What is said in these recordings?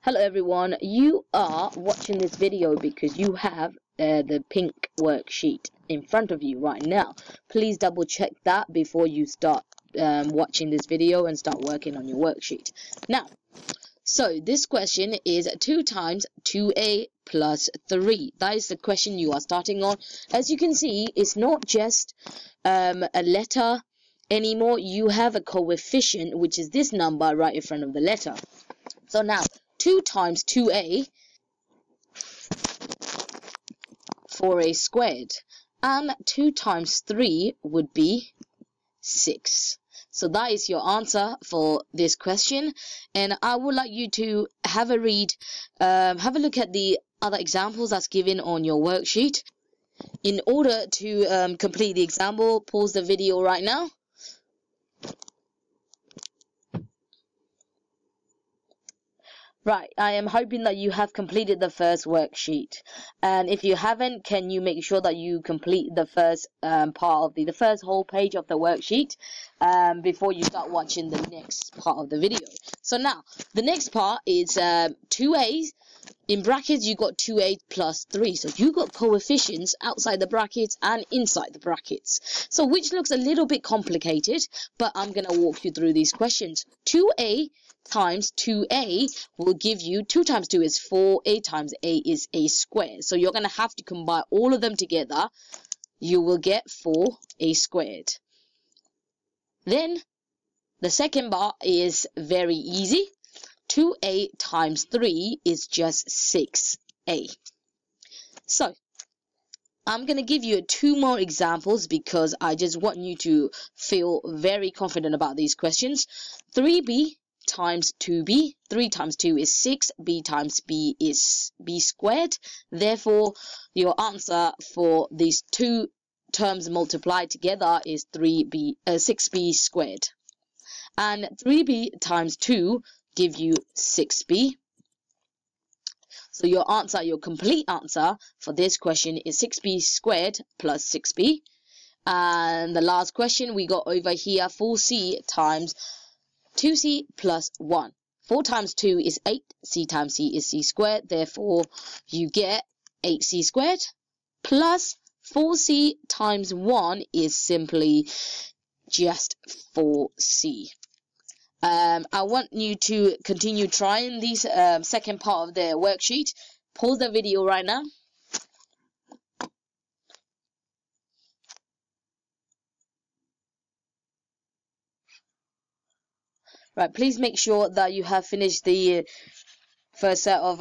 Hello everyone, you are watching this video because you have the pink worksheet in front of you right now. Please double check that before you start watching this video and start working on your worksheet. Now, so this question is 2 times 2a plus 3. That is the question you are starting on. As you can see, it's not just a letter anymore. You have a coefficient, which is this number right in front of the letter. So now, 2 times 2a, 4a squared, and 2 times 3 would be 6. So that is your answer for this question, and I would like you to have a read, have a look at the other examples that's given on your worksheet. In order to complete the example, pause the video right now. Right, I am hoping that you have completed the first worksheet, and if you haven't, can you make sure that you complete the first part of the first whole page of the worksheet before you start watching the next part of the video. So now, the next part is 2a. In brackets, you got 2a plus 3. So you got coefficients outside the brackets and inside the brackets. So which looks a little bit complicated, but I'm going to walk you through these questions. 2a times 2a will give you 2 times 2 is 4, a times a is a squared. So you're going to have to combine all of them together. You will get 4a squared. Then the second part is very easy. 2a times 3 is just 6a. So I'm going to give you 2 more examples because I just want you to feel very confident about these questions. 3b times 2b, 3 times 2 is 6, b times b is b squared. Therefore, your answer for these 2 terms multiplied together is 6b squared. And 3b times 2 give you 6b. So your answer, your complete answer for this question is 6b squared plus 6b. And the last question we got over here, 4c times 2c plus 1. 4 times 2 is 8. C times c is c squared. Therefore, you get 8c squared plus 4c times 1 is simply just 4c. I want you to continue trying this second part of the worksheet. Pause the video right now. Right, please make sure that you have finished the first set of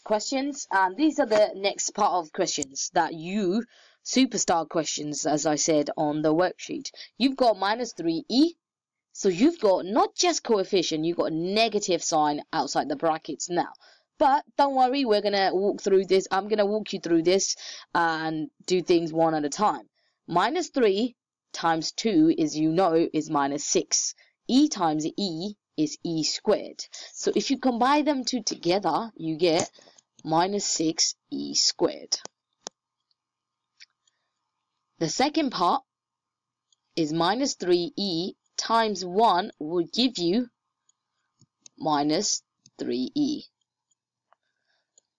questions. And these are the next part of questions that you, superstar questions, as I said on the worksheet. You've got minus 3e. So you've got not just coefficient, you've got a negative sign outside the brackets now. But don't worry, we're going to walk through this. I'm going to walk you through this and do things one at a time. Minus 3 times 2 is, you know, is minus 6. E times e is e squared. So if you combine them two together, you get minus 6e squared. The second part is minus 3e times 1 will give you minus 3e.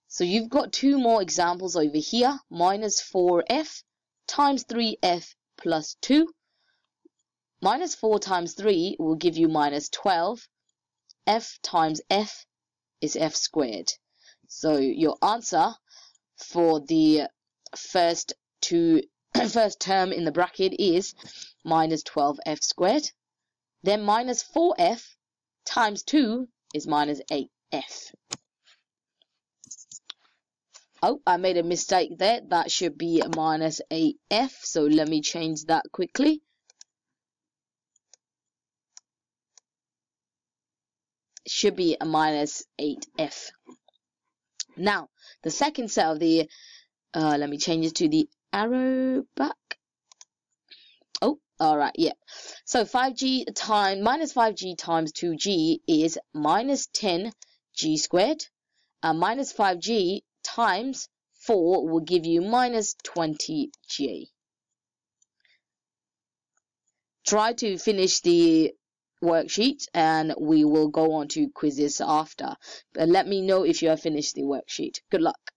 So you've got 2 more examples over here. Minus 4f times 3f plus 2. Minus 4 times 3 will give you minus 12. F times f is f squared. So your answer for the first term in the bracket is minus 12f squared. Then minus 4f times 2 is minus 8f. Oh, I made a mistake there. That should be minus 8f. So let me change that quickly. It should be a minus 8f. Now, the second set of the, let me change it to the arrow back. Oh, alright, yeah. So 5g times, minus 5g times 2g is minus 10g squared. And minus 5g times 4 will give you minus 20g. Try to finish the worksheet, and we will go on to quizzes after. But let me know if you have finished the worksheet. Good luck.